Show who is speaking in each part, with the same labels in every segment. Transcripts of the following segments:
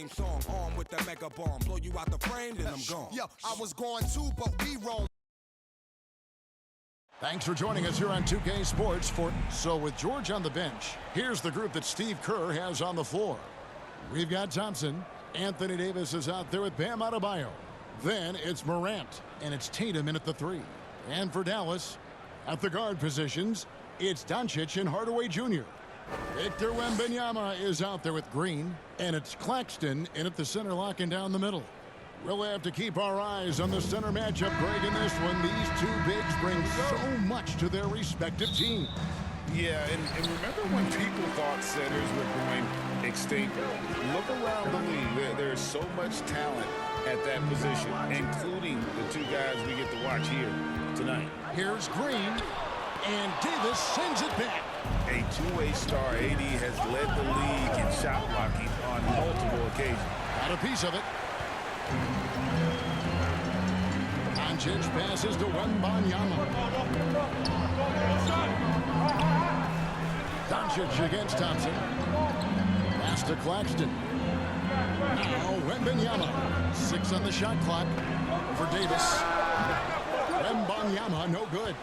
Speaker 1: theme song, armed with the mega bomb. Blow you out the frame, then I'm gone.
Speaker 2: Yo, I was going too, but we roam.
Speaker 3: Thanks for joining us here on 2K Sports. So with George on the bench, here's the group that Steve Kerr has on the floor. We've got Thompson. Anthony Davis is out there with Bam Adebayo. Then it's Morant, and it's Tatum in at the 3. And for Dallas, at the guard positions, it's Doncic and Hardaway Jr. Victor Wembanyama is out there with Green, and it's Claxton in at the center, locking down the middle. We'll have to keep our eyes on the center matchup, Greg, in this one. These two bigs bring so much to their respective teams.
Speaker 4: Yeah, and remember when people thought centers were going extinct? Look around the league. There's so much talent at that position, including the two guys we get to watch here tonight.
Speaker 3: Here's Green, and Davis sends it back.
Speaker 4: A two-way star, AD has led the league in shot blocking on multiple occasions.
Speaker 3: Got a piece of it. Doncic passes to Wembanyama. Doncic against Thompson. Pass to Claxton. Now Wembanyama. 6 on the shot clock for Davis. Wembanyama, no good.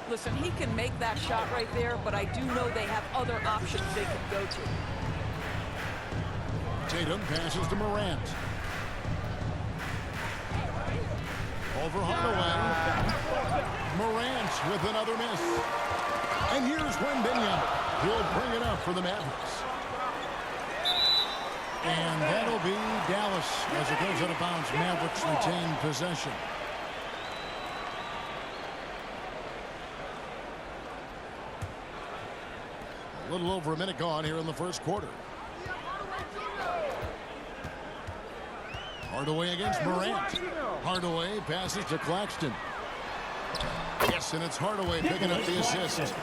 Speaker 5: Listen, he can make that shot right there, but I do know they have other options they can go to.
Speaker 3: Tatum passes to Morant. Over Hardaway. Morant with another miss. And here's Wembanyama. He'll bring it up for the Mavericks. And that'll be Dallas as it goes out of bounds. Mavericks retain possession. A little over a minute gone here in the first quarter. Hardaway against Morant. Hardaway passes to Claxton. Yes, and it's Hardaway picking up the assist.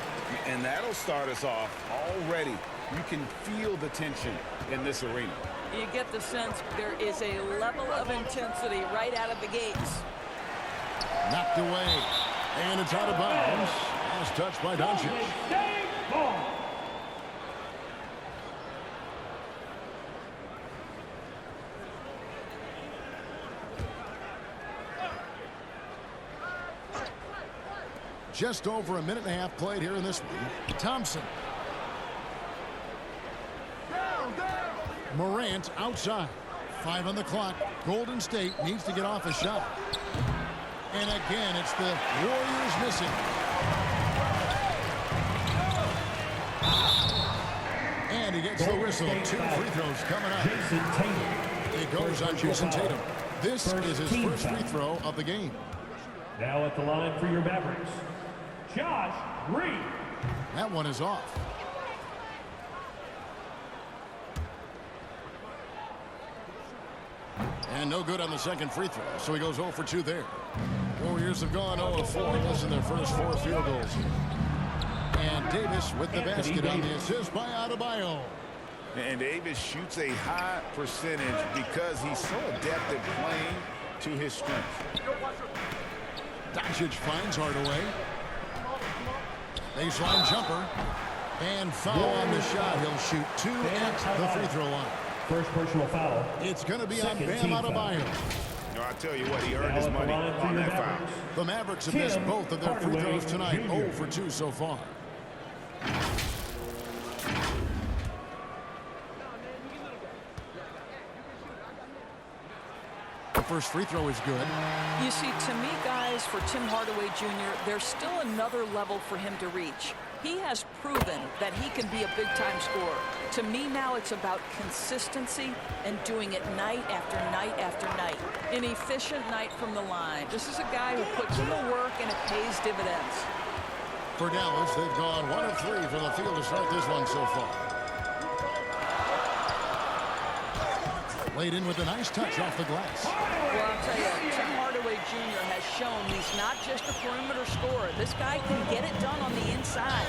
Speaker 4: And that'll start us off already. You can feel the tension in this arena.
Speaker 5: You get the sense there is a level of intensity right out of the gates.
Speaker 3: Knocked away. And it's out of bounds. Last touch by Doncic. Just over a minute and a half played here in this one. Thompson. Morant outside. 5 on the clock. Golden State needs to get off a shot. And again, it's the Warriors missing. And he gets the whistle. 2 free throws coming up. It goes on Jason Tatum. This is his first free throw of the game.
Speaker 6: Now at the line for your Mavericks, Josh Green.
Speaker 3: That one is off. And no good on the second free throw, so he goes 0 for 2 there. Warriors have gone 0 for 4, missing their first 4 field goals. And Davis with the basket on the assist by Adebayo.
Speaker 4: And Davis shoots a high percentage because he's so adept at playing to his strength.
Speaker 3: Doncic finds Hardaway. Baseline jumper. And foul on the shot. He'll shoot 2 at the free throw line.
Speaker 6: First personal foul.
Speaker 3: It's going to be on Bam Adebayo.
Speaker 4: No, I tell you what, he earned his money on that foul.
Speaker 3: The Mavericks have missed both of their free throws tonight. 0 for 2 so far. The first free throw is good.
Speaker 5: You see, to me, guys, for Tim Hardaway Jr., there's still another level for him to reach. He has proven that he can be a big-time scorer. To me now, it's about consistency and doing it night after night after night. An efficient night from the line. This is a guy who puts in the work and it pays dividends.
Speaker 3: For Dallas, they've gone 1 of 3 from the field to start this one so far. Laid in with a nice touch off the glass.
Speaker 5: Well, I'll tell you, Tim Hardaway Jr. has shown he's not just a perimeter scorer. This guy can get it done on the inside.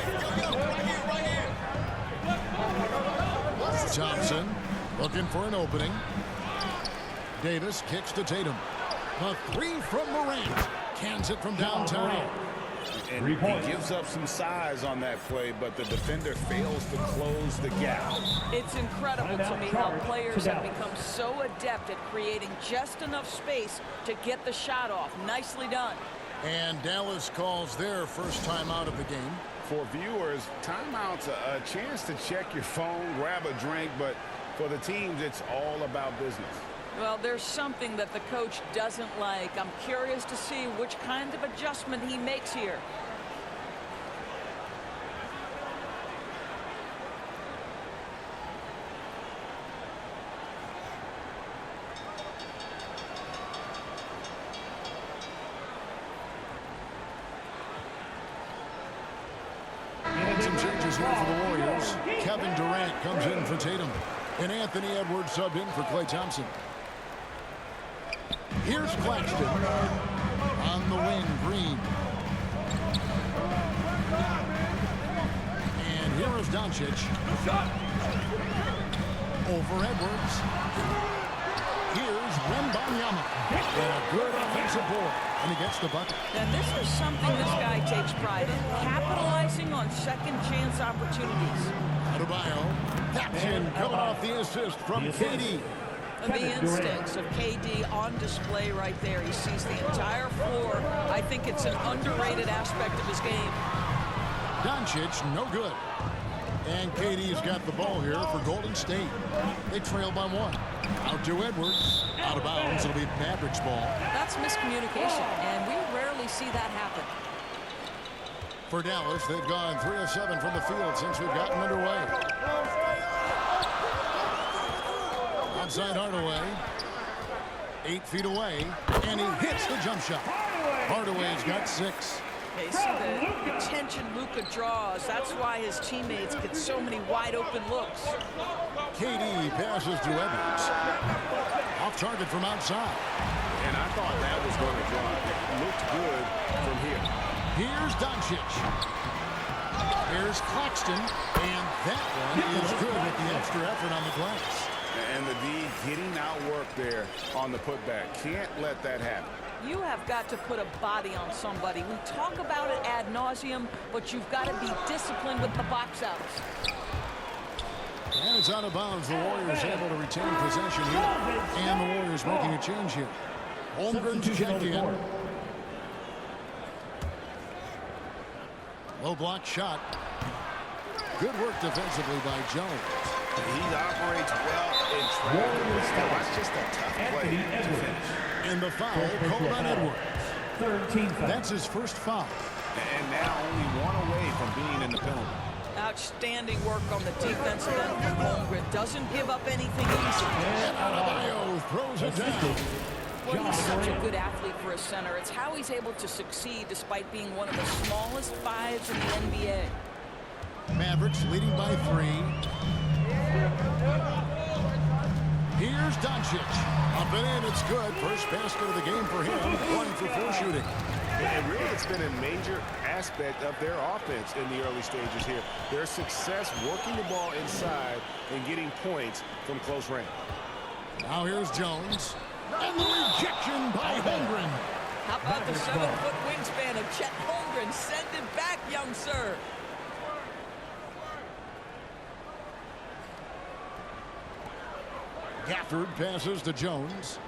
Speaker 3: Thompson looking for an opening. Davis kicks to Tatum. A 3 from Morant. Cans it from downtown.
Speaker 4: And
Speaker 6: 3
Speaker 4: he
Speaker 6: points.
Speaker 4: gives up some size on that play, but the defender fails to close the gap.
Speaker 5: It's incredible to
Speaker 6: Timeout
Speaker 5: me how
Speaker 6: charge
Speaker 5: players
Speaker 6: to
Speaker 5: have
Speaker 6: Dallas.
Speaker 5: become so adept at creating just enough space to get the shot off. Nicely done.
Speaker 3: And Dallas calls their first time out of the game.
Speaker 4: For viewers, timeout's a chance to check your phone, grab a drink, but for the teams, it's all about business.
Speaker 5: Well, there's something that the coach doesn't like. I'm curious to see which kind of adjustment he makes here.
Speaker 3: Some changes here for the Warriors. Kevin Durant comes in for Tatum. And Anthony Edwards subbed in for Klay Thompson. Here's Claxton. On the wing, Green. And here is Doncic. Over Edwards. Here's Wembanyama. And a good offensive board. And he gets the bucket.
Speaker 5: And this is something this guy takes pride in, capitalizing on second chance opportunities.
Speaker 3: Adebayo, captain, coming off the assist from KD.
Speaker 5: The instincts of KD on display right there. He sees the entire floor. I think it's an underrated aspect of his game.
Speaker 3: Doncic, no good. And KD's got the ball here for Golden State. They trail by 1. Out to Edwards. Out of bounds. It'll be Mavericks ball.
Speaker 5: That's miscommunication, and we rarely see that happen.
Speaker 3: For Dallas, they've gone 3 of 7 from the field since we've gotten underway. Outside Hardaway. 8 feet away. And he hits the jump shot. Hardaway's got 6.
Speaker 5: They see the attention Luka draws. That's why his teammates get so many wide open looks.
Speaker 3: KD passes to Edwards. Off target from outside.
Speaker 4: And I thought that was going to fly. It looked good from here.
Speaker 3: Here's Doncic. Here's Claxton. And that one is good with the extra effort on the glass.
Speaker 4: And the D getting outworked there on the putback. Can't let that happen.
Speaker 5: You have got to put a body on somebody. We talk about it ad nauseum, but you've got to be disciplined with the box outs.
Speaker 3: And it's out of bounds. The Warriors able to retain possession here. And the Warriors making a change here. Holmgren checked in. Low block shot. Good work defensively by Jones.
Speaker 4: He operates well in traffic. That's just a tough play to finish.
Speaker 3: And the foul called on Edwards.
Speaker 6: Third team foul.
Speaker 3: That's his first foul.
Speaker 4: And now only 1 away from being in the penalty.
Speaker 5: Outstanding work on the defensive end from Holmgren. Doesn't give up anything easy.
Speaker 3: And Adebayo throws it down.
Speaker 5: Well, he's such a good athlete for a center. It's how he's able to succeed despite being one of the smallest 5s in the NBA.
Speaker 3: Mavericks leading by 3. Here's Doncic. Up and in, it's good. First basket of the game for him. 1 for 4 shooting.
Speaker 7: And really, it's been a major aspect of their offense in the early stages here. Their success working the ball inside and getting points from close range.
Speaker 3: Now here's Jones. And the rejection by Holmgren.
Speaker 5: How about the 7-foot wingspan of Chet Holmgren? Send it back, young sir.
Speaker 3: Gafford passes to Jones.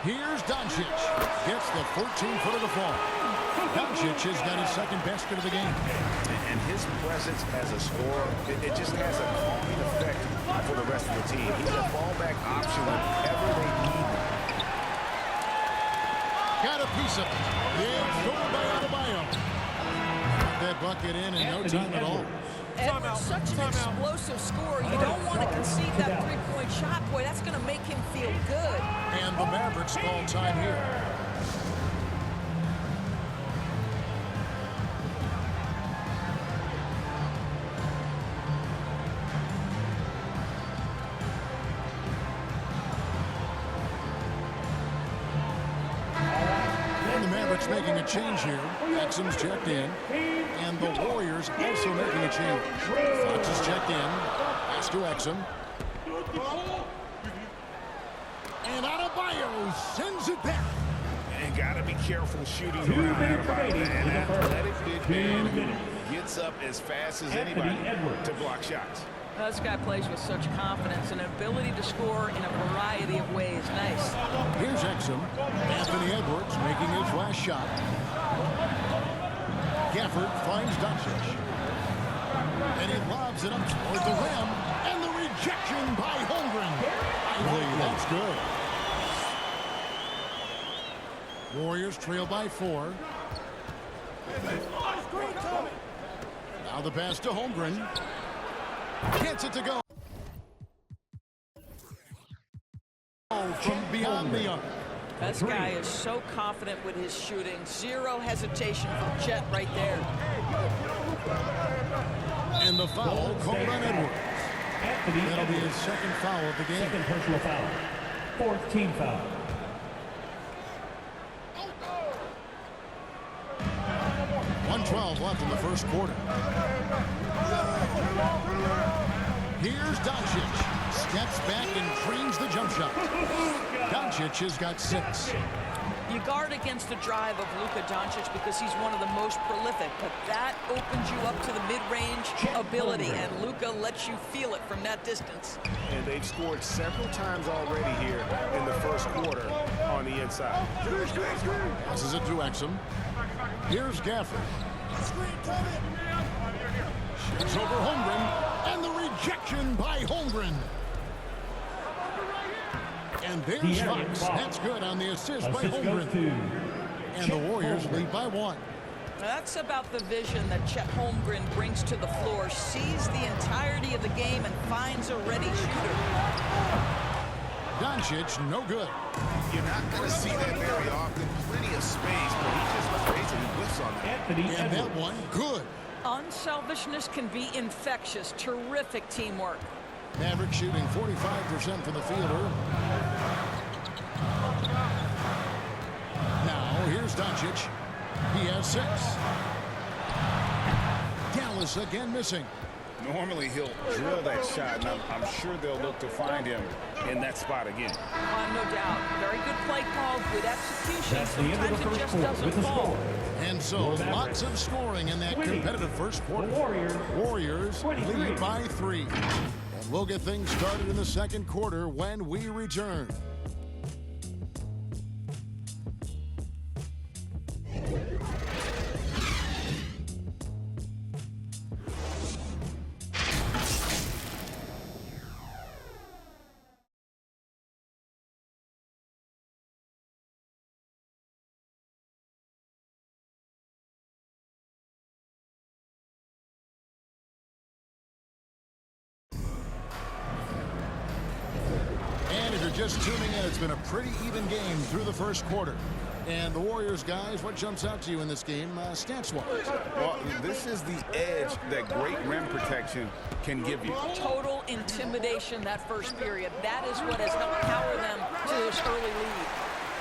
Speaker 3: Here's Doncic. Gets the 14-footer to fall. Doncic has got his second basket of the game.
Speaker 7: And his presence as a scorer, it just has a calming effect for the rest of the team. He's a fallback option whenever they need him.
Speaker 3: Got a piece of it. Yeah, scored by Adebayo. Got that bucket in no time at all.
Speaker 5: Edwards, such an explosive scorer. You don't want to concede that three-point shot. Boy, that's going to make him feel good.
Speaker 3: And the Mavericks call time here. And the Mavericks making a change here. Exum's checked in. And the Warriors also making a change. Fox is checked in. Pass to Exum. And Adebayo sends it back.
Speaker 4: And got to be careful shooting
Speaker 6: 2
Speaker 4: around
Speaker 6: minutes
Speaker 4: Adebayo.
Speaker 6: remaining
Speaker 4: An
Speaker 6: in the first.
Speaker 4: athletic big
Speaker 6: 2
Speaker 4: man who
Speaker 6: minutes.
Speaker 4: gets up as fast as
Speaker 6: Anthony
Speaker 4: anybody
Speaker 6: Edwards.
Speaker 4: to block shots.
Speaker 5: This guy plays with such confidence and an ability to score in a variety of ways. Nice.
Speaker 3: Here's Exum. Anthony Edwards making his last shot. Gafford finds Doncic. And he lobs it up toward the rim. And the rejection by Holmgren. That's good. Warriors trail by 4. Now the pass to Holmgren. Gets it to go. From beyond the arc.
Speaker 5: This guy is so confident with his shooting. Zero hesitation from Chet right there.
Speaker 3: And the foul called on Edwards.
Speaker 6: Anthony
Speaker 3: That'll be his
Speaker 6: Edwards.
Speaker 3: second foul of the game.
Speaker 6: Second personal foul. 4th team foul. .12
Speaker 3: left in the first quarter. Here's Doncic. Steps back and trains the jump shot. Doncic has got 6.
Speaker 5: You guard against the drive of Luka Doncic because he's one of the most prolific, but that opens you up to the mid-range ability, and Luka lets you feel it from that distance.
Speaker 7: And they've scored several times already here in the first quarter on the inside.
Speaker 3: Passes it to Exum. Here's Gafford. Shoots over Holmgren, and the rejection by Holmgren. And there's Fox. That's good on the assist by Holmgren. And the Warriors lead by 1.
Speaker 5: That's about the vision that Chet Holmgren brings to the floor. Sees the entirety of the game and finds a ready shooter.
Speaker 3: Doncic, no good.
Speaker 4: You're not going to see that very often. Plenty of space, but he just creates and whiffs on that.
Speaker 6: Anthony
Speaker 3: And
Speaker 6: Edwards.
Speaker 3: that one, good.
Speaker 5: Unselfishness can be infectious. Terrific teamwork.
Speaker 3: Maverick shooting 45% from the field early. Now, here's Doncic. He has 6. Dallas again missing.
Speaker 4: Normally, he'll drill that shot, and I'm sure they'll look to find him in that spot again.
Speaker 5: No doubt. Very good play call, good execution.
Speaker 6: That's the end of the
Speaker 5: Sometimes it
Speaker 6: first
Speaker 5: just
Speaker 6: quarter
Speaker 5: doesn't
Speaker 6: with the
Speaker 5: fall.
Speaker 6: score.
Speaker 3: And so, lots of scoring in that
Speaker 6: Winning.
Speaker 3: competitive first quarter.
Speaker 6: The Warriors, 23.
Speaker 3: lead by 3. And we'll get things started in the second quarter when we return. And if you're just tuning in, it's been a pretty even game through the first quarter. And the Warriors, guys, what jumps out to you in this game, stats-wise?
Speaker 4: Well, this is the edge that great rim protection can give you.
Speaker 5: Total intimidation that first period. That is what has helped power them to this early lead.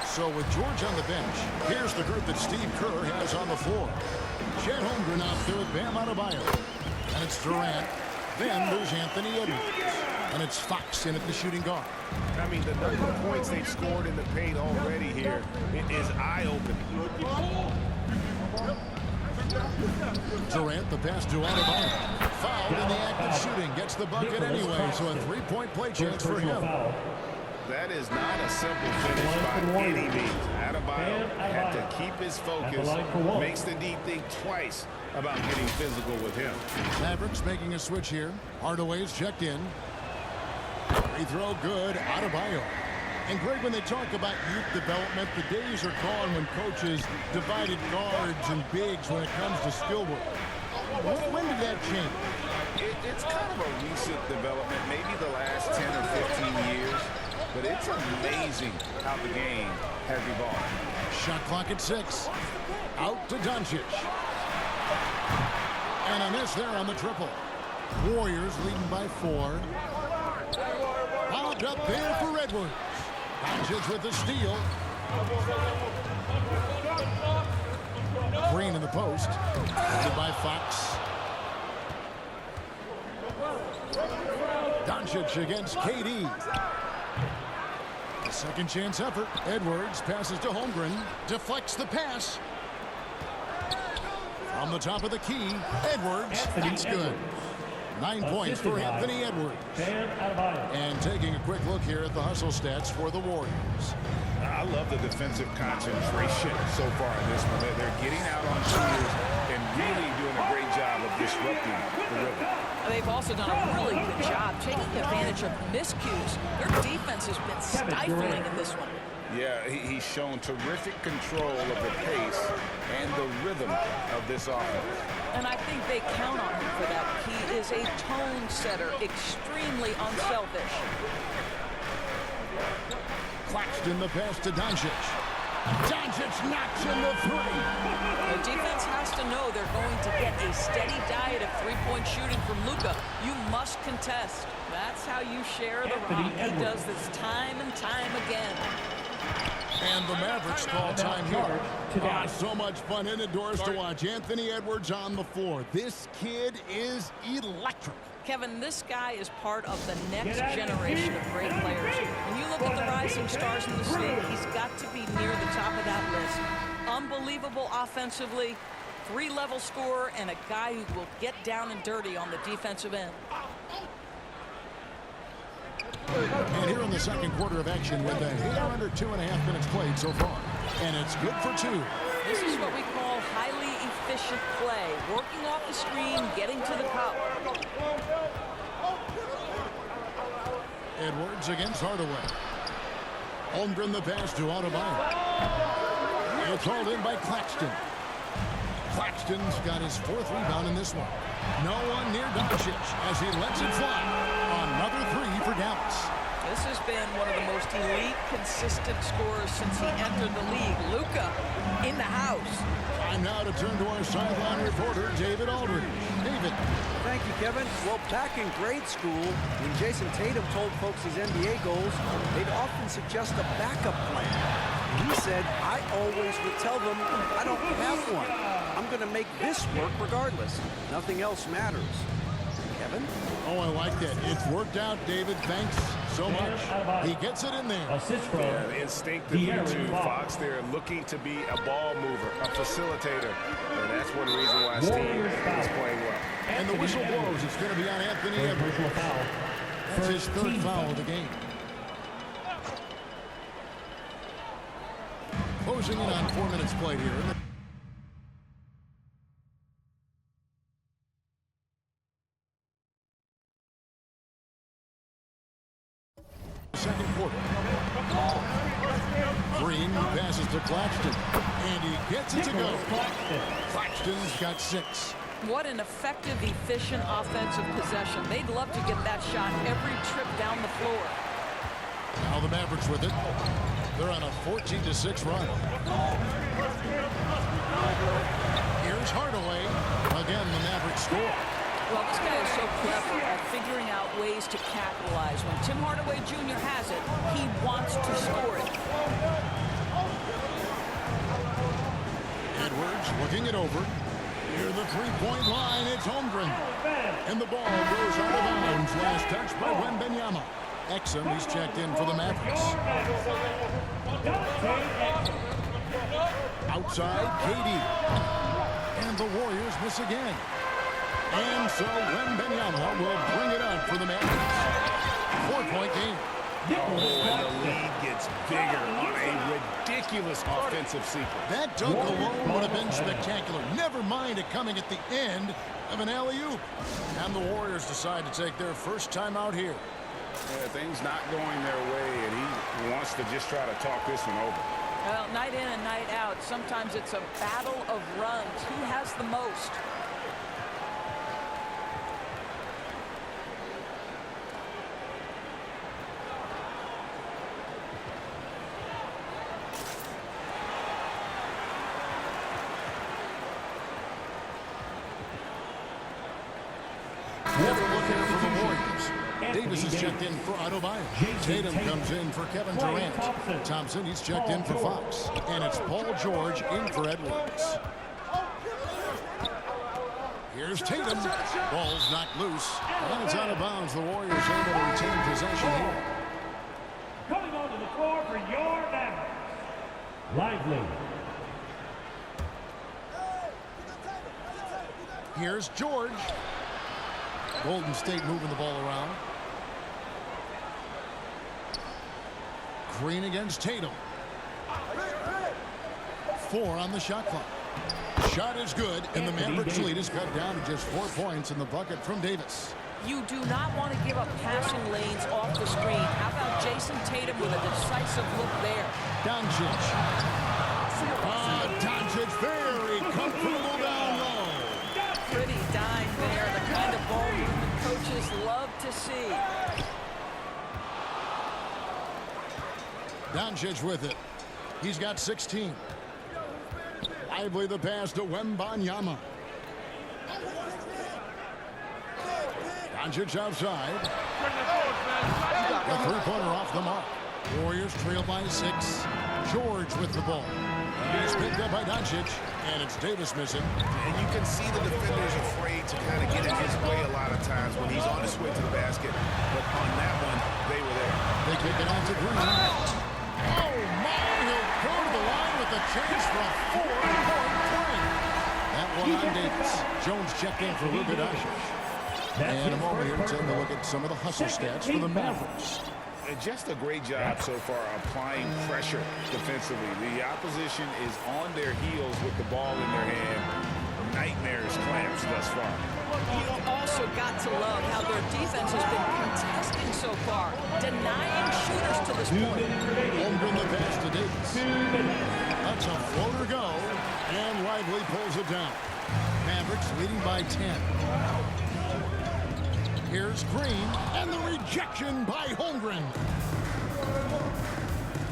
Speaker 3: So with George on the bench, here's the group that Steve Kerr has on the floor. Chet Holmgren out there with Bam Adebayo. And it's Durant. Then there's Anthony Edwards. And it's Fox in at the shooting guard.
Speaker 7: I mean, the number of points they've scored in the paint already here is eye-opening.
Speaker 3: Durant, the pass to Adebayo. Fouled in the act of shooting. Gets the bucket anyway, so a 3-point play chance for him.
Speaker 4: That is not a simple finish by any means. Adebayo had to keep his focus, makes the D think twice about getting physical with him.
Speaker 3: Mavericks making a switch here. Hardaway's checked in. Free throw good. Adebayo. And Greg, when they talk about youth development, the days are gone when coaches divided guards and bigs when it comes to skill work. When did that change?
Speaker 4: It's kind of a recent development, maybe the last 10 or 15 years. But it's amazing how the game has evolved.
Speaker 3: Shot clock at 6. Out to Doncic. And a miss there on the triple. Warriors leading by 4. Popped up there for Edwards. Doncic with the steal. Green in the post. Guarded by Fox. Doncic against KD. A second chance effort. Edwards passes to Holmgren. Deflects the pass. From the top of the key, Edwards. That's good. 9 points for Anthony Edwards. And taking a quick look here at the hustle stats for the Warriors.
Speaker 4: I love the defensive concentration so far in this one. They're getting out on shooters and really doing a great job of disrupting the rhythm.
Speaker 5: They've also done a really good job taking advantage of miscues. Their defense has been stifling in this one.
Speaker 4: Yeah, he's shown terrific control of the pace and the rhythm of this offense.
Speaker 5: And I think they count on him for that. He is a tone setter, extremely unselfish.
Speaker 3: Claxton the pass to Doncic. Doncic knocks in the three.
Speaker 5: The defense has to know they're going to get a steady diet of three-point shooting from Luka. You must contest. That's how you share the rock. He does this time and time again.
Speaker 3: And the Mavericks call time here. So much fun indoors to watch. Anthony Edwards on the floor. This kid is electric.
Speaker 5: Kevin, this guy is part of the next generation of great players. When you look at the rising stars in this league, he's got to be near the top of that list. Unbelievable offensively, three-level scorer, and a guy who will get down and dirty on the defensive end.
Speaker 3: And here in the second quarter of action with a hair under 2.5 minutes played so far. And it's good for two.
Speaker 5: This is what we call highly efficient play. Working off the screen, getting to the cup.
Speaker 3: Edwards against Hardaway. Holmgren the pass to Adebayo. It's hauled in by Claxton. Claxton's got his 4th rebound in this one. No one near Doncic as he lets it fly. Another three for Dallas.
Speaker 5: This has been one of the most elite, consistent scorers since he entered the league. Luka in the house.
Speaker 3: Time now to turn to our sideline reporter, David Aldridge. David.
Speaker 8: Thank you, Kevin. Well, back in grade school, when Jason Tatum told folks his NBA goals, they'd often suggest a backup plan. He said, I always would tell them, I don't have one. I'm going to make this work regardless. Nothing else matters. Kevin?
Speaker 3: Oh, I like that. It's worked out, David. Thanks so much. He gets it in there.
Speaker 6: Assist from
Speaker 4: Instinctively, too, Fox, they're looking to be a ball mover, a facilitator. And that's one reason why Steve is playing well.
Speaker 3: And the whistle blows. It's going to be on Anthony Edwards. That's his 3rd foul of the game. Closing in on 4 minutes played here. Second quarter. Green passes to Claxton, and he gets it to go. Claxton's got 6.
Speaker 5: What an effective, efficient offensive possession. They'd love to get that shot every trip down the floor.
Speaker 3: Now the Mavericks with it. They're on a 14-6 run. Here's Hardaway. Again, the Mavericks score.
Speaker 5: Well, this guy is so clever at figuring out ways to capitalize. When Tim Hardaway Jr. has it, he wants to score it.
Speaker 3: Edwards looking it over. Near the three-point line, it's Holmgren. And the ball goes out of bounds. Last touch by Wembanyama. Exum, he's checked in for the Mavericks. Outside, KD. And the Warriors miss again. And so Wembanyama will bring it up for the Mavericks. 4-point game.
Speaker 4: Oh, and the lead gets bigger on a ridiculous offensive sequence.
Speaker 3: That dunk alone would have been spectacular. Never mind it coming at the end of an alley-oop. And the Warriors decide to take their first time out here.
Speaker 4: Yeah, things not going their way, and he wants to just try to talk this one over.
Speaker 5: Well, night in and night out, sometimes it's a battle of runs. Who has the most?
Speaker 3: Looking for the Warriors. Davis is checked in for Adebayo. Tatum comes in for Kevin Durant. Thompson, he's checked in for Fox. And it's Paul George in for Edwards. Here's Tatum. Ball's knocked loose. And it's out of bounds. The Warriors able to retain possession here.
Speaker 6: Coming onto the floor Lively.
Speaker 3: Here's George. Golden State moving the ball around. Green against Tatum. 4 on the shot clock. Shot is good, and the Mavericks lead is cut down to just 4 points in the bucket from Davis.
Speaker 5: You do not want to give up passing lanes off the screen. How about Jason Tatum with a decisive look there?
Speaker 3: Doncic. Doncic very comfortable down low.
Speaker 5: Pretty dime there, the kind of ball movement coaches love to see.
Speaker 3: Doncic with it. He's got 16. Lively the pass to Wembanyama. Doncic outside. The three-pointer off the mark. Warriors trail by 6. George with the ball. He's picked up by Doncic, and it's Davis missing.
Speaker 4: And you can see the defenders afraid to kind of get in his way a lot of times when he's on his way to the basket. But on that one, they were there.
Speaker 3: They kick it out to Green. Oh, my! He'll go to the line with a chance for a 4-point play. That one on Davis. Jones checked in for Luka Doncic. And a moment here to take a look at some of the hustle stats for the Mavericks.
Speaker 4: And just a great job so far applying pressure defensively. The opposition is on their heels with the ball in their hand. Nightmares clamps thus far.
Speaker 5: You also got to love how their defense has been contesting so far, denying shooters to this point.
Speaker 3: Holmgren the pass to Davis. That's a floater go, and Lively pulls it down. Mavericks leading by 10. Here's Green, and the rejection by Holmgren.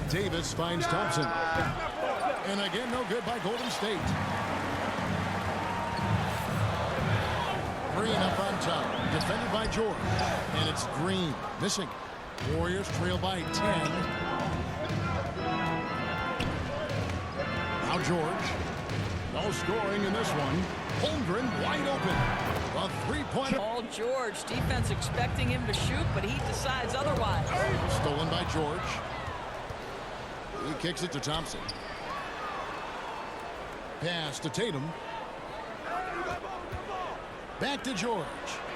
Speaker 3: Davis finds Thompson. And again, no good by Golden State. Green up on top, defended by George. And it's Green, missing. Warriors trail by 10. Now George. No scoring in this one. Holmgren wide open. A three-pointer.
Speaker 5: Paul George, defense expecting him to shoot, but he decides otherwise.
Speaker 3: Stolen by George. He kicks it to Thompson. Pass to Tatum. Back to George.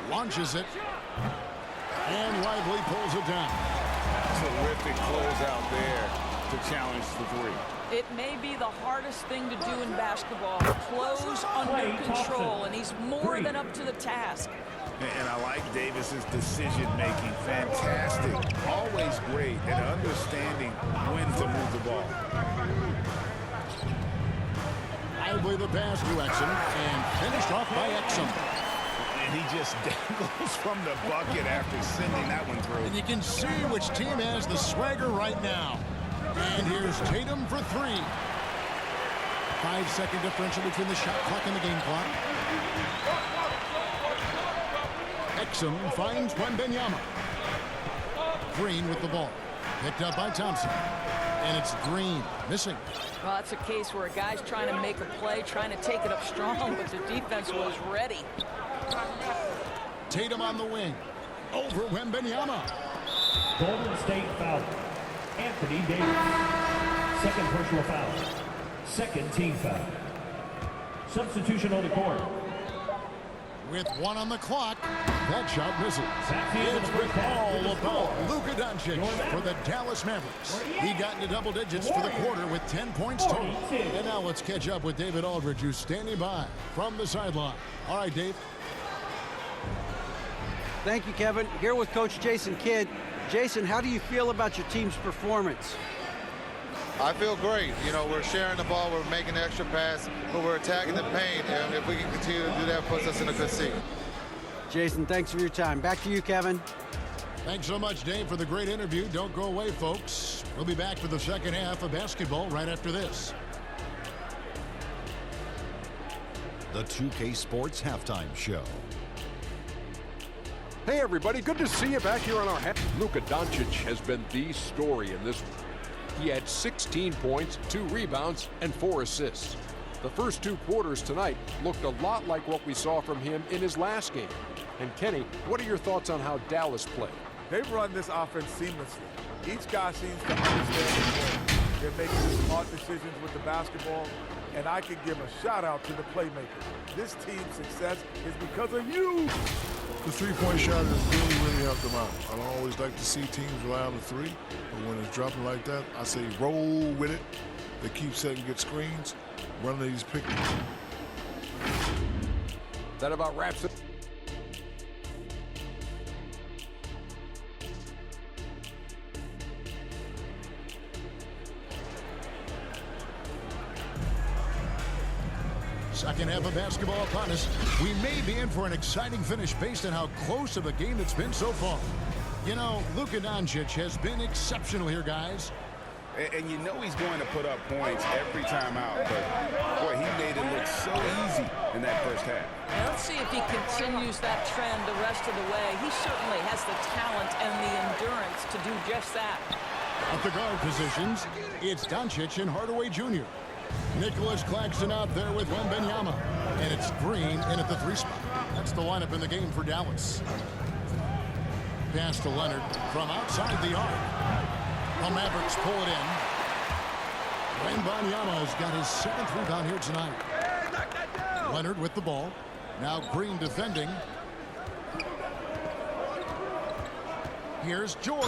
Speaker 3: Launches it. And Lively pulls it down.
Speaker 4: Terrific closeout there to challenge the three.
Speaker 5: It may be the hardest thing to do in basketball. Close under control, and he's more than up to the task.
Speaker 4: And I like Davis's decision-making. Fantastic. Always great at understanding when to move the ball.
Speaker 3: Lively the pass to Exum, and finished off by Exum.
Speaker 4: And he just dangles from the bucket after sending that one through.
Speaker 3: And you can see which team has the swagger right now. And here's Tatum for 3. 5-second differential between the shot clock and the game clock. Exum finds Wembanyama. Green with the ball. Picked up by Thompson. And it's Green missing.
Speaker 5: Well, that's a case where a guy's trying to make a play, trying to take it up strong, but the defense was ready.
Speaker 3: Tatum on the wing. Over Wembanyama.
Speaker 6: Golden State foul. Anthony Davis. Second personal foul. Second team foul. Substitution on the court.
Speaker 3: With 1 on the clock, that shot misses. It's with all about Luka Doncic for the Dallas Mavericks. He got into double digits for the quarter with 10 points total. And now let's catch up with David Aldridge, who's standing by from the sideline. All right, Dave.
Speaker 8: Thank you, Kevin. Here with Coach Jason Kidd. Jason, how do you feel about your team's performance?
Speaker 9: I feel great. You know, we're sharing the ball, we're making the extra pass, but we're attacking the paint, and if we can continue to do that, it puts us in a good seat.
Speaker 8: Jason, thanks for your time. Back to you, Kevin.
Speaker 3: Thanks so much, Dave, for the great interview. Don't go away, folks. We'll be back for the second half of basketball right after this.
Speaker 10: The 2K Sports Halftime Show.
Speaker 11: Hey everybody, good to see you back here on our Luka Doncic has been the story in this one. He had 16 points, 2 rebounds, and 4 assists. The first 2 quarters tonight looked a lot like what we saw from him in his last game. And Kenny, what are your thoughts on how Dallas played?
Speaker 12: They've run this offense seamlessly. Each guy seems to understand the game. They're making smart decisions with the basketball, and I can give a shout-out to the playmakers. This team's success is because of you.
Speaker 13: The three-point shot has really helped them out. I don't always like to see teams rely on the three, but when it's dropping like that, I say roll with it. They keep setting good screens, running these pick.
Speaker 11: That about wraps it.
Speaker 3: Second half of basketball upon us. We may be in for an exciting finish based on how close of a game it's been so far. You know, Luka Doncic has been exceptional here, guys.
Speaker 4: And you know he's going to put up points every time out, but boy, he made it look so easy in that first half.
Speaker 5: Now let's see if he continues that trend the rest of the way. He certainly has the talent and the endurance to do just that.
Speaker 3: At the guard positions, it's Doncic and Hardaway Jr. Nicholas Claxton out there with Wembanyama. And it's Green in at the 3 spot. That's the lineup in the game for Dallas. Pass to Leonard from outside the arc. The Mavericks pull it in. Wembanyama has got his 7th rebound here tonight. Leonard with the ball. Now Green defending. Here's George.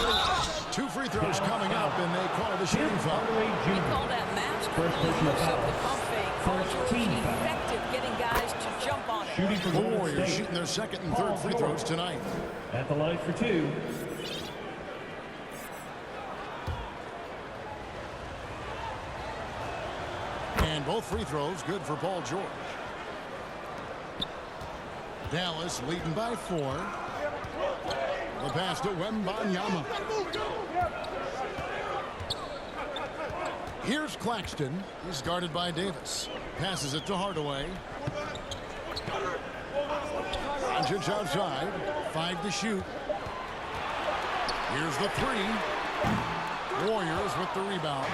Speaker 3: 2 free throws coming up, and they call the shooting foul.
Speaker 5: We call that master use of the pump fake. Effective getting guys to jump on it.
Speaker 3: The Warriors shooting their 2nd and 3rd free throws tonight.
Speaker 6: At the line for 2.
Speaker 3: And both free throws good for Paul George. Dallas leading by 4. The pass to Wembanyama. Here's Claxton. He's guarded by Davis. Passes it to Hardaway. Doncic outside. 5 to shoot. Here's the 3. Warriors with the rebound.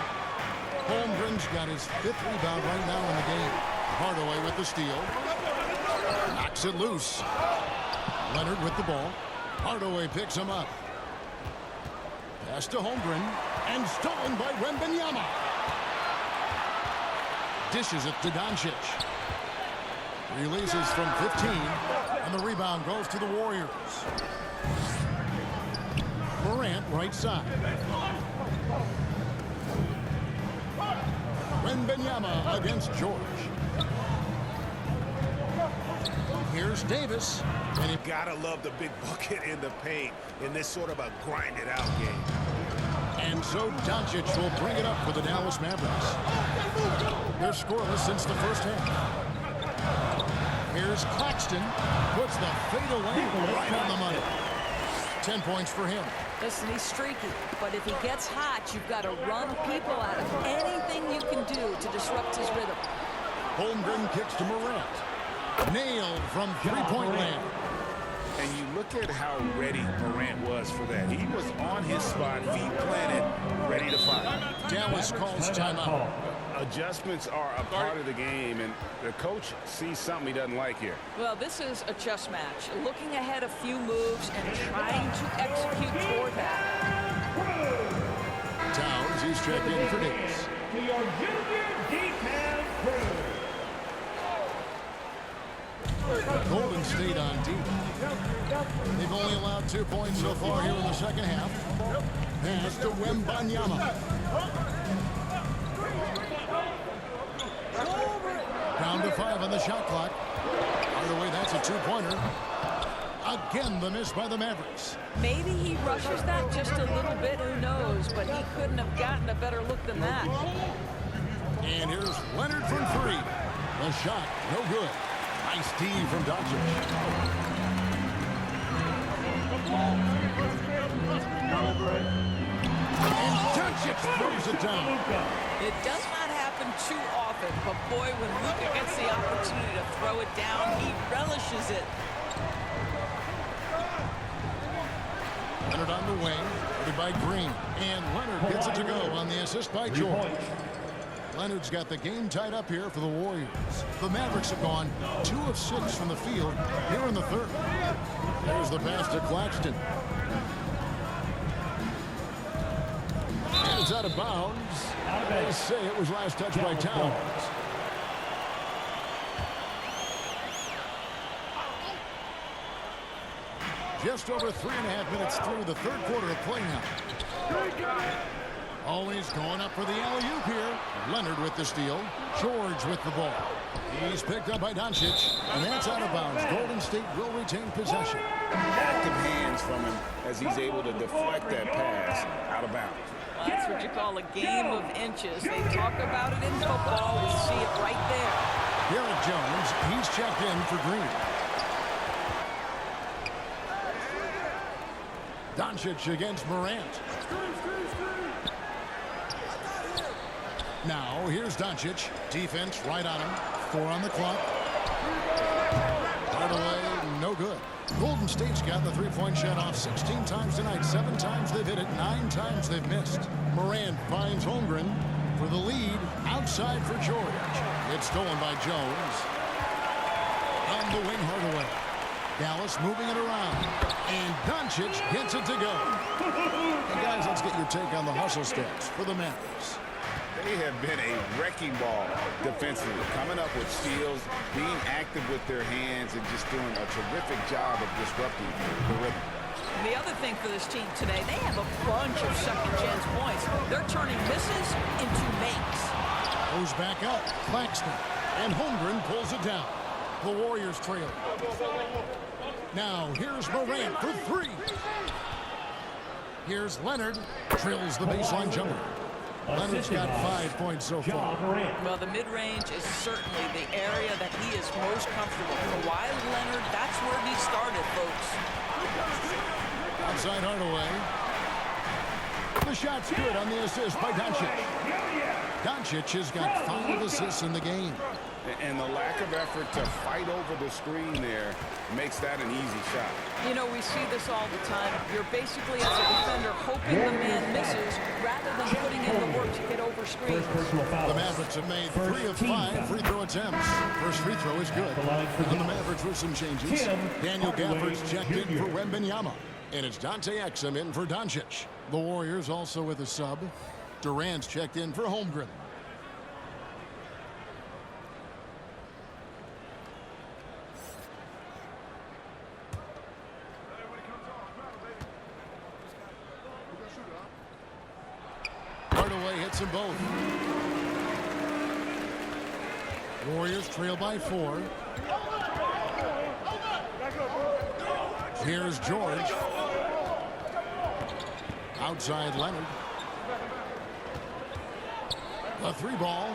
Speaker 3: Holmgren's got his 5th rebound right now in the game. Hardaway with the steal. Knocks it loose. Leonard with the ball. Hardaway picks him up. Pass to Holmgren. And stolen by Wembanyama. Dishes it to Doncic. Releases from 15. And the rebound goes to the Warriors. Morant right side. Wembanyama against George. Here's Davis.
Speaker 7: And you gotta love the big bucket in the paint in this sort of a grinded out game.
Speaker 3: And so Doncic will bring it up for the Dallas Mavericks. They're scoreless since the first half. Here's Claxton. Puts the fadeaway right on the money. 10 points for him.
Speaker 5: Listen, he's streaky, but if he gets hot, you've got to run people out of anything you can do to disrupt his rhythm.
Speaker 3: Holmgren kicks to Morant. Nailed from 3-point land.
Speaker 4: And you look at how ready Morant was for that. He was on his spot, feet planted, ready to fire.
Speaker 3: Dallas calls timeout.
Speaker 4: Adjustments are a part of the game, and the coach sees something he doesn't like here.
Speaker 5: Well, this is a chess match. Looking ahead a few moves and trying to execute toward that.
Speaker 3: Towns, he's checked in for Davis. Golden State on D. They've only allowed 2 points so far here in the second half. Pass to Wembanyama. Down to 5 on the shot clock. By the way, that's a 2-pointer. Again, the miss by the Mavericks.
Speaker 5: Maybe he rushes that just a little bit, who knows, but he couldn't have gotten a better look than that.
Speaker 3: And here's Leonard from 3. The shot, no good. Nice D from Doncic. And Doncic throws it down.
Speaker 5: It does not happen too often, but boy, when Luka gets the opportunity to throw it down, he relishes it.
Speaker 3: Leonard on the wing, headed by Green. And Leonard gets it to go on the assist by George. Leonard's got the game tied up here for the Warriors. The Mavericks have gone 2 of 6 from the field here in the third. There's the pass to Claxton. And it's is out of bounds. They say it was last touched by Towns. Just over 3.5 minutes through the third quarter of play now. Always going up for the alley-oop here. Leonard with the steal. George with the ball. He's picked up by Doncic, and that's out of bounds. Golden State will retain possession.
Speaker 4: Active hands from him as he's able to deflect that pass out of bounds.
Speaker 5: Well, that's what you call a game of inches. They talk about it in football. We see it right there.
Speaker 3: Derek Jones, he's checked in for Green. Doncic against Morant. Now, here's Doncic. Defense right on him. 4 on the clock. Hardaway, no good. Golden State's got the three-point shot off 16 times tonight. 7 times they've hit it. 9 times they've missed. Morant finds Holmgren for the lead. Outside for George. It's stolen by Jones. On the wing, Hardaway. Dallas moving it around. And Doncic gets it to go. Hey guys, let's get your take on the hustle stats for the Mavericks.
Speaker 4: They have been a wrecking ball defensively, coming up with steals, being active with their hands, and just doing a terrific job of disrupting the rhythm.
Speaker 5: And the other thing for this team today, they have a bunch of second-chance points. They're turning misses into makes.
Speaker 3: Goes back up. Claxton. And Holmgren pulls it down. The Warriors trail. Now, here's Morant for 3. Here's Leonard. Drills the baseline jumper. Leonard's got 5 points so far.
Speaker 5: Well, the mid-range is certainly the area that he is most comfortable. Kawhi Leonard, that's where he started, folks.
Speaker 3: Outside Hardaway. The shot's good on the assist by Doncic. Doncic has got 5 assists in the game.
Speaker 4: And the lack of effort to fight over the screen there makes that an easy shot.
Speaker 5: You know, we see this all the time. You're basically, as a defender, hoping the man misses rather than putting in the work to get over screens.
Speaker 3: The Mavericks have made 3 of 5 free throw attempts. First free throw is good. And the Mavericks with some changes. Daniel Gafford's checked in for Wembanyama. And it's Dante Exum in for Doncic. The Warriors also with a sub. Durant's checked in for Holmgren. Hardaway hits them both. Warriors trail by 4. Here's George. Outside Leonard. A 3 ball.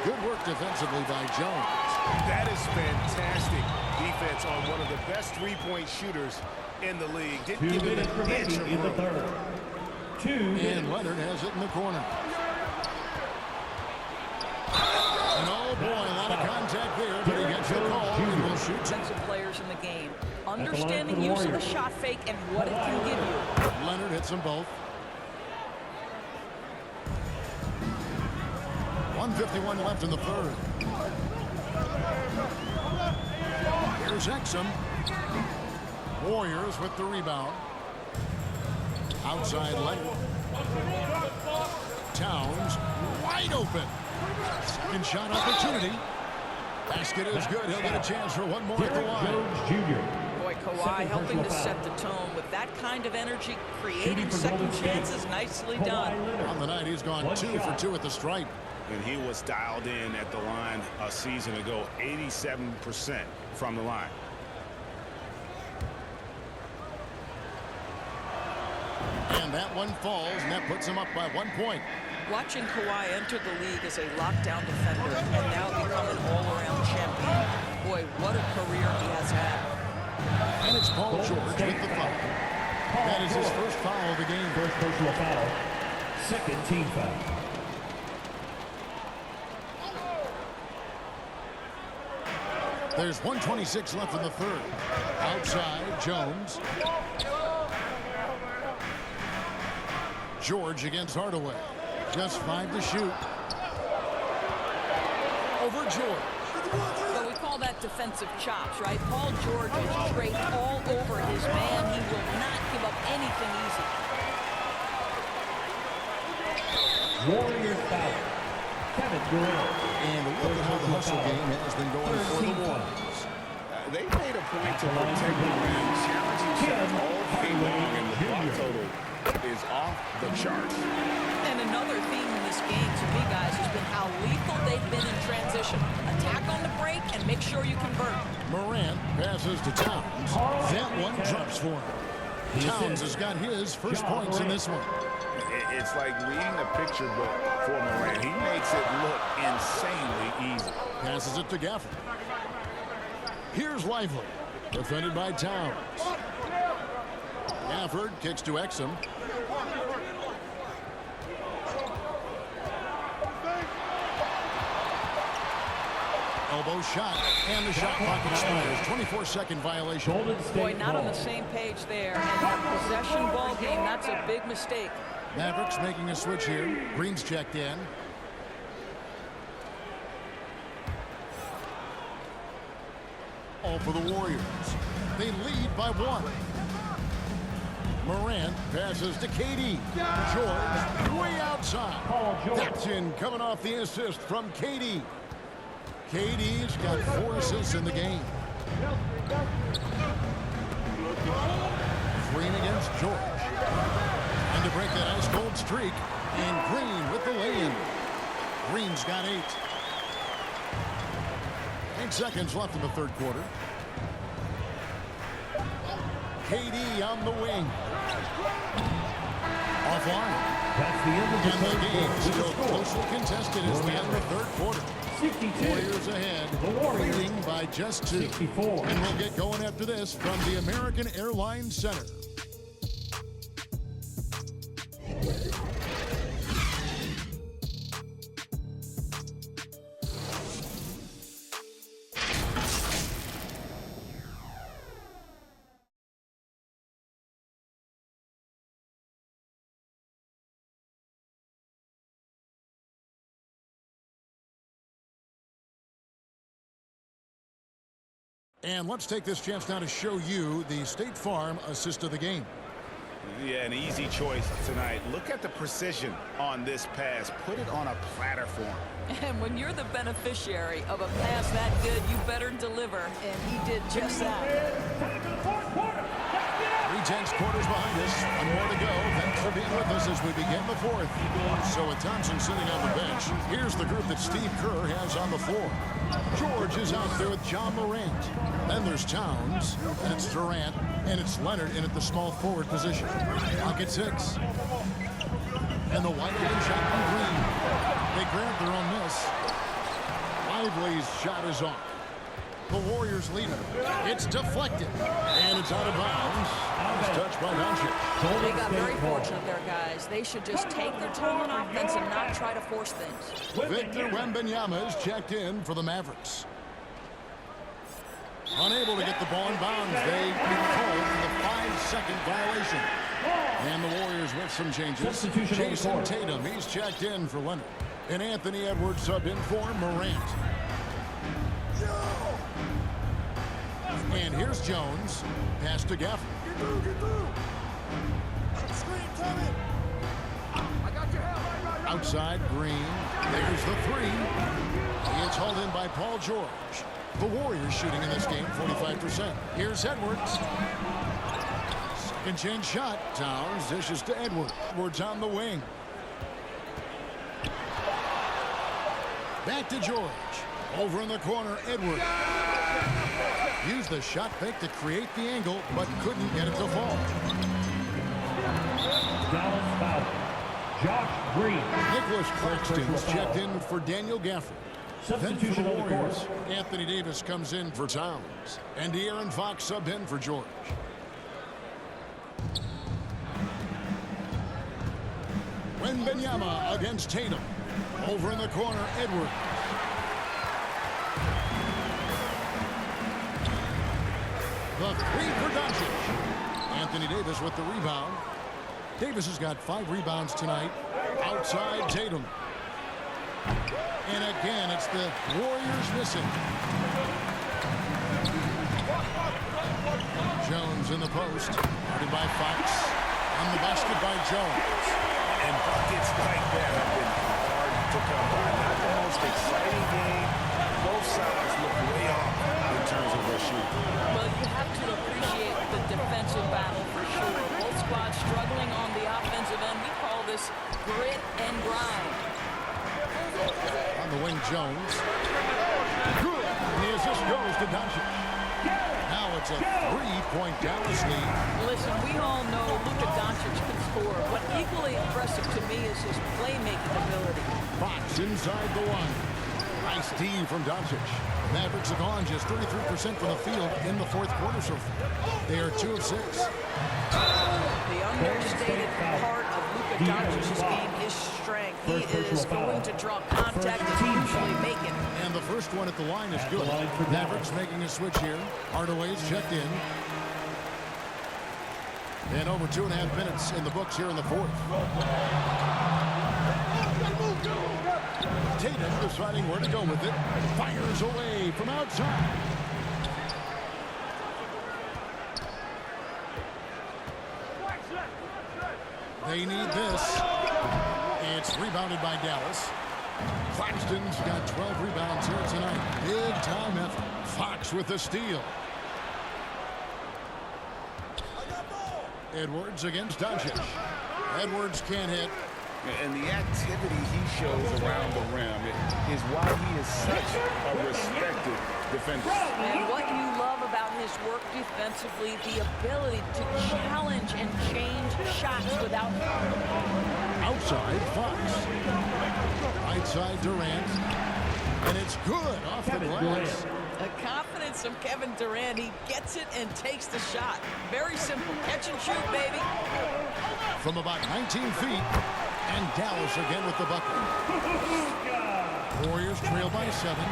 Speaker 3: Good work defensively by Jones.
Speaker 7: That is fantastic defense on one of the best three-point shooters in the league. Didn't give him an inch of
Speaker 6: in the
Speaker 7: room.
Speaker 6: third.
Speaker 3: And Leonard has it in the corner. And oh boy, a lot of contact there, but he gets the call and will shoot.
Speaker 5: Defensive players in the game. Understanding use of the shot fake and what it can give you.
Speaker 3: Leonard hits them both. 1:51 left in the third. Here's Exum. Warriors with the rebound. Outside Leonard. Towns wide open. Second shot opportunity. Basket is good. He'll get a chance for one more at the line.
Speaker 5: Boy, Kawhi helping to set the tone with that kind of energy, creating second chances. Nicely done.
Speaker 3: On the night, he's gone 2 for 2 at the stripe.
Speaker 7: And he was dialed in at the line a season ago, 87% from the line.
Speaker 3: And that one falls, and that puts him up by 1 point.
Speaker 5: Watching Kawhi enter the league as a lockdown defender and now become an all-around champion. Boy, what a career he has had.
Speaker 3: And it's Paul George with the foul. That is his first foul of the game.
Speaker 6: First personal foul. Second team foul.
Speaker 3: There's 1:26 left in the third. Outside, Jones. George against Hardaway. Just 5 to shoot. Over George.
Speaker 5: Well, we call that defensive chops, right? Paul George is draped all over his man. He will not give up anything easy.
Speaker 6: Warriors foul. Kevin Durant.
Speaker 3: And look at how the hustle game has been going for the Warriors.
Speaker 4: They made a point to protect the rim, challenging shots all day long, and the block total is off the charts.
Speaker 5: And another theme in this game, to me, guys, has been how lethal they've been in transition. Attack on the break and make sure you convert.
Speaker 3: Morant passes to Towns. That one drops for him. Towns has got his first points in this one.
Speaker 4: It's like reading a picture book for Morant. He makes it look insanely easy.
Speaker 3: Passes it to Gafford. Here's Lively, defended by Towns. Gafford kicks to Exum. Elbow shot, and the shot clock expires. 24-second violation.
Speaker 5: Boy, not on the same page there. And a possession ball game, that's a big mistake.
Speaker 3: Mavericks making a switch here. Green's checked in. All for the Warriors. They lead by 1. Morant passes to KD. George way outside. That's in, coming off the assist from KD. KD's got 4 assists in the game. Green against George. And to break that ice-cold streak, and Green with the lay-in. Green's got 8. 8 seconds left in the third quarter. KD on the wing. Offline.
Speaker 6: That's the end of the
Speaker 3: third quarter. And the game still closely contested as we enter the third quarter.
Speaker 6: 62.
Speaker 3: Warriors ahead, leading by just 2.
Speaker 6: 64.
Speaker 3: And we'll get going after this from the American Airlines Center. And let's take this chance now to show you the State Farm assist of the game.
Speaker 4: Yeah, an easy choice tonight. Look at the precision on this pass. Put it on a platter for him.
Speaker 5: And when you're the beneficiary of a pass that good, you better deliver. And he did just that.
Speaker 3: 3/10 quarters behind us. One more to go. Thanks for being with us as we begin the fourth. So with Thompson sitting on the bench, here's the group that Steve Kerr has on the floor. George is out there with John Morant. Then there's Towns, and it's Durant, and it's Leonard in at the small forward position. Pocket 6. And the wide open shot from Green. They grab their own miss. Lively's shot is off. The Warriors lead it. It's deflected, and it's out of bounds. It's touched by Doncic.
Speaker 5: They got very fortunate there, guys. They should just take their time on offense and not try to force things.
Speaker 3: Victor Wembanyama is checked in for the Mavericks. Unable to get the ball in bounds. They called for the 5-second violation. And the Warriors with some changes. Jason Tatum, he's checked in for Leonard. And Anthony Edwards sub in for Morant. And here's Jones. Pass to Gafford. Outside, Green. There's the 3. It's hauled in by Paul George. The Warriors shooting in this game 45%. Here's Edwards. Second chance shot. Towns dishes to Edwards. Edwards on the wing. Back to George. Over in the corner, Edwards. Used the shot fake to create the angle, but couldn't get it to fall.
Speaker 6: Dallas foul. Josh Green.
Speaker 3: Nicholas Claxton's checked in for Daniel Gafford. Then for the Warriors, Anthony Davis comes in for Towns. And De'Aaron Fox sub in for George. Wembanyama against Tatum. Over in the corner, Edwards. The 3 for Doncic. Anthony Davis with the rebound. Davis has got 5 rebounds tonight. Outside Tatum. And again, it's the Warriors missing. Jones in the post. Guarded by Fox. On the basket by Jones.
Speaker 7: And buckets like that have been hard to come by. Not the most exciting game. Both sides look way off in terms of their shooting.
Speaker 5: Well, you have to appreciate the defensive battle for sure. Both squads struggling on the offensive end. We call this grit and grind.
Speaker 3: On the wing, Jones. Good. And the assist goes to Doncic. Now it's a 3-point Dallas lead.
Speaker 5: Listen, we all know Luka Doncic can score. What equally impressive to me is his playmaking ability.
Speaker 3: Fox inside the line. Nice D from Doncic. Mavericks have gone just 33% from the field in the fourth quarter so far. They are 2 of 6.
Speaker 5: The understated part of Luka Doncic's game is strength. He is going to draw contact and usually make it.
Speaker 3: And the first one at the line is good. Mavericks making a switch here. Hardaway's checked in. And over 2.5 minutes in the books here in the fourth. Tatum deciding where to go with it. Fires away from outside. They need this. It's rebounded by Dallas. Claxton's got 12 rebounds here tonight. Big time effort. Fox with the steal. Edwards against Doncic. Edwards can't hit.
Speaker 4: And the activity he shows around the rim is why he is such a respected defender.
Speaker 5: And what you love about his work defensively, the ability to challenge and change shots without...
Speaker 3: Outside, Fox. Right side, Durant. And it's good off the glass.
Speaker 5: The confidence of Kevin Durant. He gets it and takes the shot. Very simple. Catch and shoot, baby.
Speaker 3: From about 19 feet. And Dallas again with the bucket. Warriors trail by 7.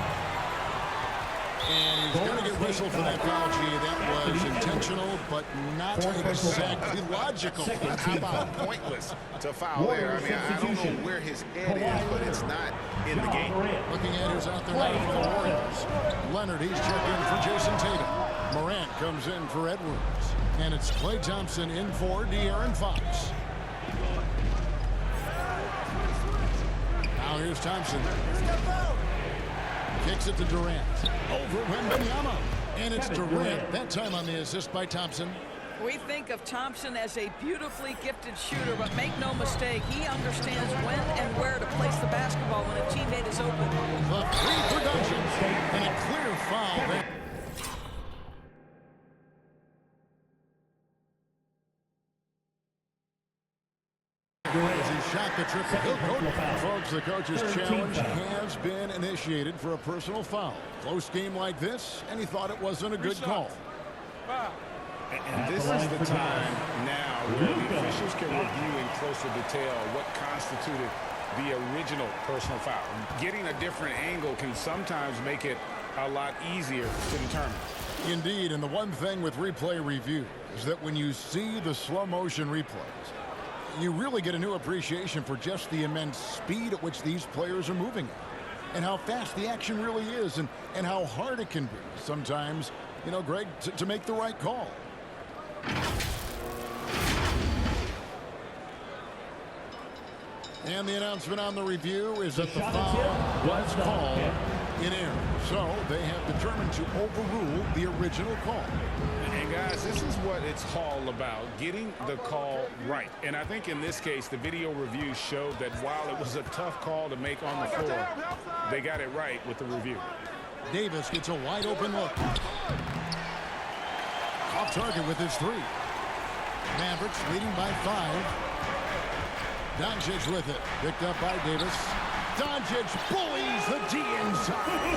Speaker 3: And he's going to get whistled for that foul. Gee, that was intentional, but not exactly logical.
Speaker 4: How about pointless to foul there? I mean, I don't know where his head is, but it's not in the game.
Speaker 3: Looking at who's out there now for the Warriors. Leonard, he's checked in for Jason Tatum. Morant comes in for Edwards. And it's Klay Thompson in for De'Aaron Fox. Now here's Thompson. Kicks it to Durant. Over Wembanyama. And it's Durant, that time on the assist by Thompson.
Speaker 5: We think of Thompson as a beautifully gifted shooter, but make no mistake, he understands when and where to place the basketball when a teammate is open.
Speaker 3: The three production and a clear foul there. As he shot the triple. Folks, the coach's challenge has been initiated for a personal foul. Close game like this, and he thought it wasn't a good call.
Speaker 4: And this is the time now where the officials can review in closer detail what constituted the original personal foul. Getting a different angle can sometimes make it a lot easier to determine.
Speaker 3: Indeed, and the one thing with replay review is that when you see the slow motion replays, you really get a new appreciation for just the immense speed at which these players are moving at, and how fast the action really is, and how hard it can be sometimes, you know, Greg, to make the right call. And the announcement on the review is that the foul was called in error. So they have determined to overrule the original call.
Speaker 4: And guys, this is what it's all about, getting the call right. And I think in this case, the video review showed that while it was a tough call to make on the floor, they got it right with the review.
Speaker 3: Davis gets a wide open look. Off target with his 3. Mavericks leading by 5. Doncic with it. Picked up by Davis. Doncic bullies the D inside.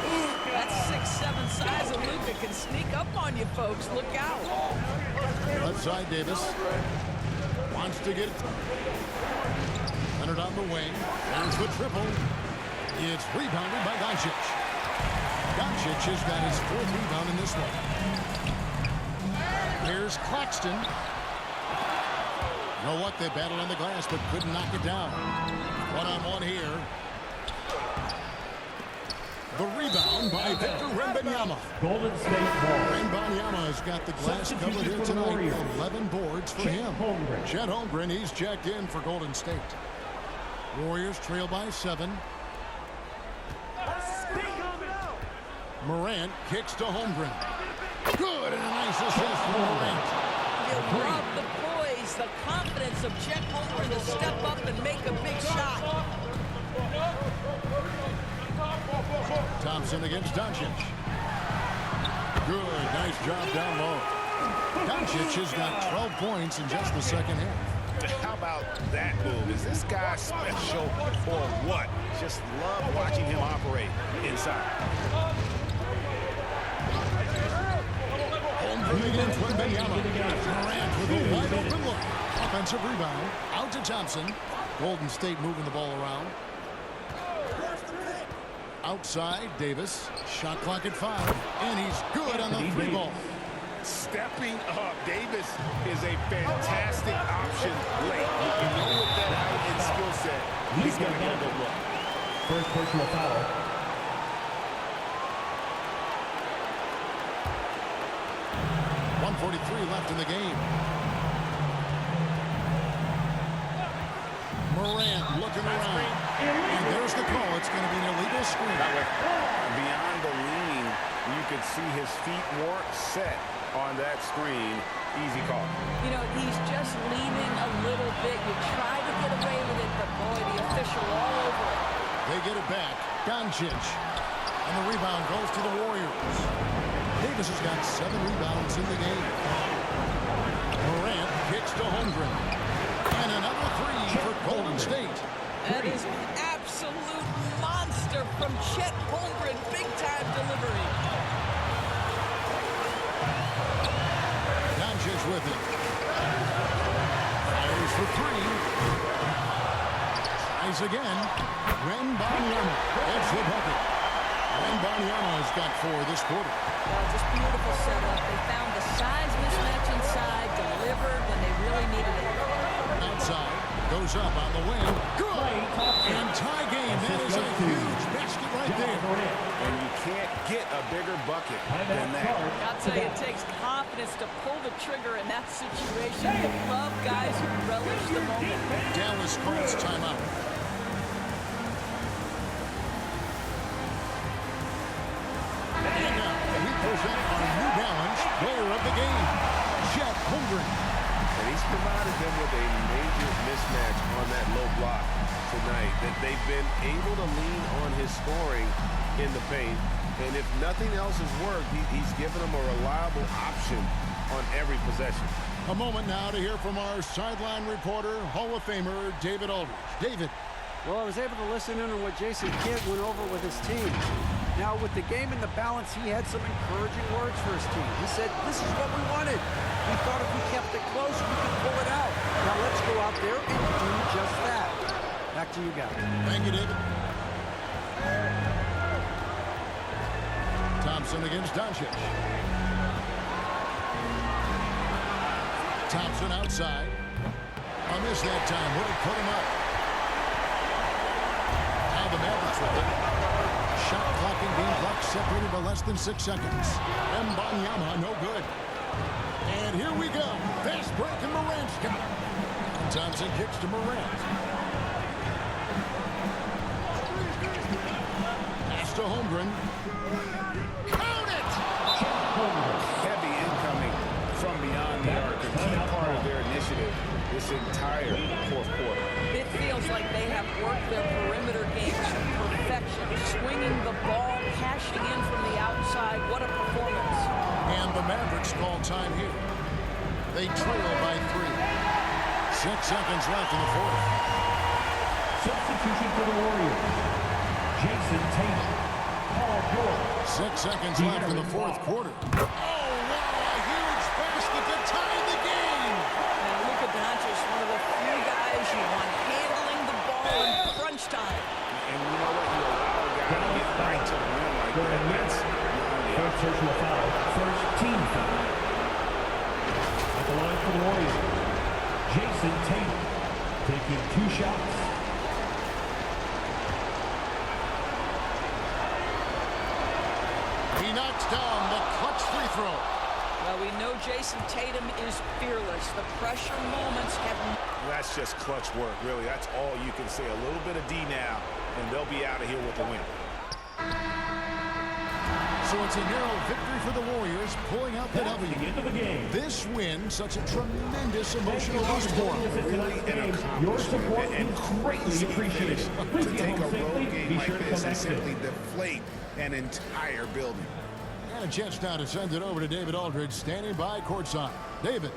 Speaker 5: That 6'7" size of Luka can sneak up on you, folks. Look out.
Speaker 3: Left side, Davis. Wants to get it. Leonard on the wing. There's the triple. It's rebounded by Doncic. Doncic has got his 4th rebound in this one. Here's Claxton. You know what? They battled on the glass, but couldn't knock it down. One-on-one here. The rebound by Victor Wembanyama.
Speaker 6: Golden State ball.
Speaker 3: Wembanyama has got the glass covered here tonight. 11 boards for him. Chet Holmgren, he's checked in for Golden State. Warriors trail by 7. Morant kicks to Holmgren. Good, and a nice assist from Morant.
Speaker 5: You love the poise, the confidence of Chet Holmgren to step up and make a big shot.
Speaker 3: Thompson against Doncic. Good, nice job down low. Doncic has got 12 points in just the second half.
Speaker 7: How about that move? Is this guy special or what? Just love watching him operate inside.
Speaker 3: Holmgren against Wembanyama. Morant with a wide open look. Offensive rebound. Out to Thompson. Golden State moving the ball around. Outside, Davis. Shot clock at 5. And he's good on the 3 ball.
Speaker 7: Stepping up, Davis is a fantastic option late. You know with that height and skill set, he's going to get a good look.
Speaker 6: First personal foul.
Speaker 3: .143 left in the game. Morant looking around. And there's the call. It's going to be an illegal screen.
Speaker 7: Beyond the lean, you could see his feet weren't set on that screen. Easy call.
Speaker 5: You know, he's just leaning a little bit. You try to get away with it, but boy, the official all over it.
Speaker 3: They get it back. Doncic. And the rebound goes to the Warriors. Davis has got 7 rebounds in the game. Morant kicks to Holmgren. And another 3 for Golden State.
Speaker 5: That is an absolute monster from Chet Holmgren. Big-time delivery.
Speaker 3: Doncic with it. Fires for 3. Tries again. Wembanyama. That's the bucket. Wembanyama has got 4 this quarter.
Speaker 5: Well, just beautiful setup. They found the size mismatch inside, delivered when they really needed it.
Speaker 3: Outside. Goes up on the wing. Good. And tie game. That is a huge basket right there.
Speaker 7: And you can't get a bigger bucket than that.
Speaker 5: I'll tell you, it takes confidence to pull the trigger in that situation. You love guys who relish the moment.
Speaker 3: Dallas calls timeout. And now we present our New Balance player of the game, Chet Holmgren.
Speaker 7: And he's provided them with a major mismatch on that low block tonight. That they've been able to lean on his scoring in the paint. And if nothing else has worked, he's given them a reliable option on every possession.
Speaker 3: A moment now to hear from our sideline reporter, Hall of Famer David Aldridge. David.
Speaker 8: Well, I was able to listen in on what Jason Kidd went over with his team. Now, with the game in the balance, he had some encouraging words for his team. He said, this is what we wanted. We thought if we kept it close, we could pull it out. Now, let's go out there and do just that. Back to you guys.
Speaker 3: Thank you, David. Thompson against Doncic. Thompson outside. A miss that time. Would have put him up. Now the Mavericks with it. Shot clock and game clock separated by less than 6 seconds. Wembanyama, no good. And here we go. Fast break and Morant's got it. Thompson kicks to Morant. Pass to Holmgren. Count it!
Speaker 7: Heavy incoming from beyond the arc. A key part of their initiative this entire fourth quarter.
Speaker 5: It feels like they have worked their perimeter game to perfection. Swinging the ball, cashing in from the outside. What a performance.
Speaker 3: And the Mavericks call time here. They trail by 3. 6 seconds left in the fourth.
Speaker 6: Substitution for the Warriors. Jason Tatum. Paul George.
Speaker 3: 6 seconds left in the fourth quarter. Oh, wow, a huge basket to tie the game.
Speaker 5: And Luka Doncic, one of the few guys you want handling the ball in crunch time.
Speaker 7: And you know what? You allow a guy to get right to the rim like that. That's
Speaker 6: first personal foul. First team foul. At the line for the Warriors, Jason Tatum taking 2 shots.
Speaker 3: He knocks down the clutch free throw.
Speaker 5: Well, we know Jason Tatum is fearless. The pressure moments have...
Speaker 4: That's just clutch work, really. That's all you can say. A little bit of D now, and they'll be out of here with a win.
Speaker 3: So it's a narrow victory for the Warriors, pulling out the W.
Speaker 6: The end of the game.
Speaker 3: This win, such a tremendous emotional boost for them.
Speaker 4: Really an accomplishment and greatly appreciated to take a road game like this and simply deflate an entire building.
Speaker 3: And a chance now to send it over to David Aldridge, standing by courtside. David.